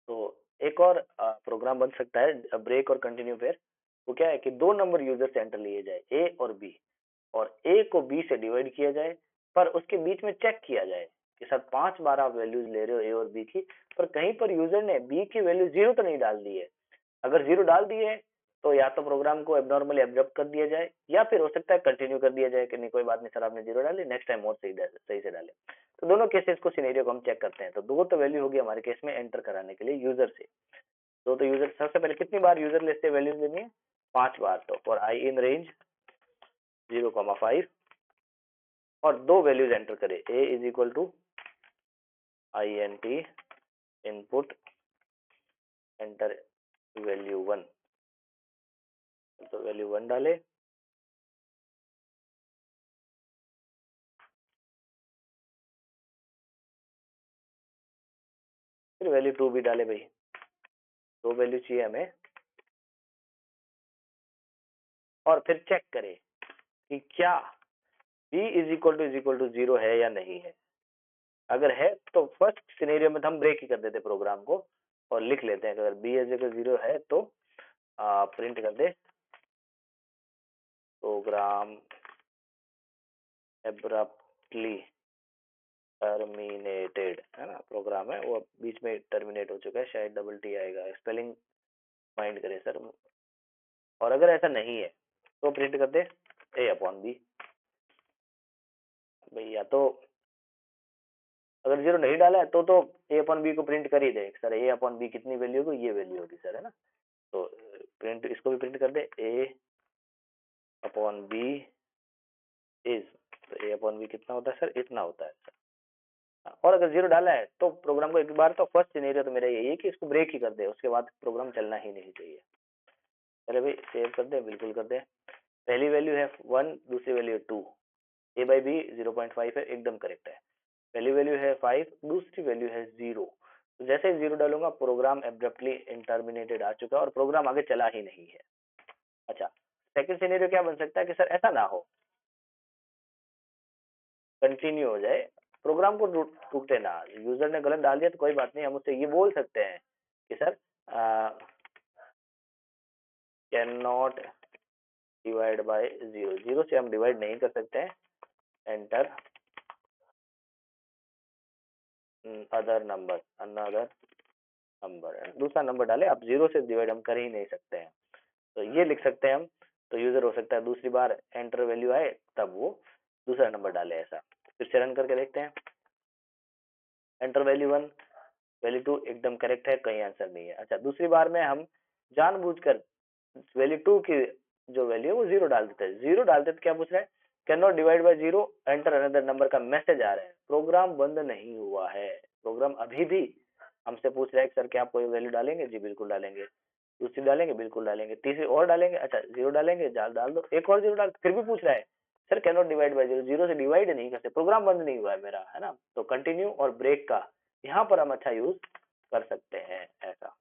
तो एक और प्रोग्राम बन सकता है ब्रेक और कंटिन्यू पे। वो क्या है कि दो नंबर यूजर से एंटर लिए जाए, ए और बी, और ए को बी से डिवाइड किया जाए, पर उसके बीच में चेक किया जाए कि सर 5 बार आप वैल्यूज ले रहे हो ए और बी की, पर कहीं पर यूजर ने बी की वैल्यू 0 तो नहीं डाल दी है। अगर 0 डाल दिए है तो या तो प्रोग्राम को एबनॉर्मली एब्जॉर्ब कर दिया जाए, या फिर हो सकता है कंटिन्यू कर दिया जाए कि नहीं कोई बात नहीं सर, आपने 0 डाली, नेक्स्ट टाइम और सही से डाले। तो दोनों केसेस को सिनेरियो को हम चेक करते हैं। तो दो तो वैल्यू होगी हमारे केस में एंटर कराने के लिए यूजर से। दो तो यूजर, सबसे पहले कितनी बार यूजर लिस्ट से वैल्यूज लेनी है? 5 बार। तो फॉर आई इन रेंज 0,5 और दो वैल्यूज एंटर करें, A is equal to I N T input enter value 1। तो वैल्यू 1 डाले, फिर वैल्यू 2 भी डाले। भाई दो वैल्यू चाहिए हमें, और फिर चेक करें कि क्या b इज इक्वल टू 0 है या नहीं है। अगर है तो फर्स्ट सिनेरियो में तो हम ब्रेक ही कर देते प्रोग्राम को और लिख लेते हैं अगर b इज इक्वल 0 है तो प्रिंट कर दे प्रोग्राम एब्रप्टली टर्मिनेटेड, है ना, प्रोग्राम है वो बीच में टर्मिनेट हो चुका है, शायद डबल टी आएगा, स्पेलिंग माइंड करे सर। और अगर ऐसा नहीं है तो प्रिंट कर दे ए अपॉन बी। भैया तो अगर 0 नहीं डाला है तो ए अपॉन बी को प्रिंट कर ही दे सर, ए अपॉन बी कितनी वैल्यू होगी, ये वैल्यू होगी सर, है ना। तो प्रिंट इसको भी प्रिंट कर दे ए अपॉन बी इज, तो ए अपॉन बी कितना होता है सर, इतना होता है सर। और अगर 0 डाला है तो प्रोग्राम को एक बार तो फर्स्ट सिनेरियो तो मेरा यही है कि इसको ब्रेक ही कर दे, उसके बाद प्रोग्राम चलना ही नहीं चाहिए। चले भाई सेव कर दे, बिल्कुल कर दे। पहली वैल्यू है 1, दूसरी वैल्यू है 2, ए बाई बी 0.5 है, एकदम करेक्ट है। पहली वैल्यू है 5, दूसरी वैल्यू है 0। तो जैसे ही 0 डालूंगा प्रोग्राम एब्रप्टली टर्मिनेटेड आ चुका है और प्रोग्राम आगे चला ही नहीं है। अच्छा, सेकंड सिनेरियो क्या बन सकता है कि सर ऐसा ना हो, कंटिन्यू हो जाए, प्रोग्राम को टूटे ना, यूजर ने गलत डाल दिया तो कोई बात नहीं, हम उससे ये बोल सकते हैं कि sir can not divide by 0, 0 से हम डिवाइड नहीं कर सकते हैं, enter other number, another number, दूसरा नंबर डाले। आप 0 से डिवाइड हम कर ही नहीं सकते हैं, तो ये लिख सकते हैं हम। तो यूजर हो सकता है दूसरी बार एंटर वैल्यू आए तब वो दूसरा नंबर डाले, ऐसा। फिर से रन करके देखते हैं, एंटर वैल्यू 1, वैल्यू 2 एकदम करेक्ट है, कहीं आंसर नहीं है। अच्छा, दूसरी बार में हम जानबूझकर वैल्यू 2 की जो वैल्यू है वो 0 डाल देते हैं। 0 डालते तो क्या पूछ रहा है, can not divide by 0 enter another number का मैसेज आ रहा है, प्रोग्राम बंद नहीं हुआ है, प्रोग्राम अभी भी हमसे पूछ रहा है सर क्या आप कोई वैल्यू डालेंगे, जी बिल्कुल डालेंगे, दूसरी डालेंगे, बिल्कुल डालेंगे, तीसरी और डालेंगे, अच्छा 0 डालेंगे, डाल दो, एक और 0 डाल, फिर भी पूछ रहा है sir can not divide by 0, 0 से डिवाइड नहीं करते, प्रोग्राम बंद नहीं हुआ है मेरा, है ना। तो कंटिन्यू और ब्रेक का यहाँ पर हम अच्छा यूज कर सकते हैं, ऐसा।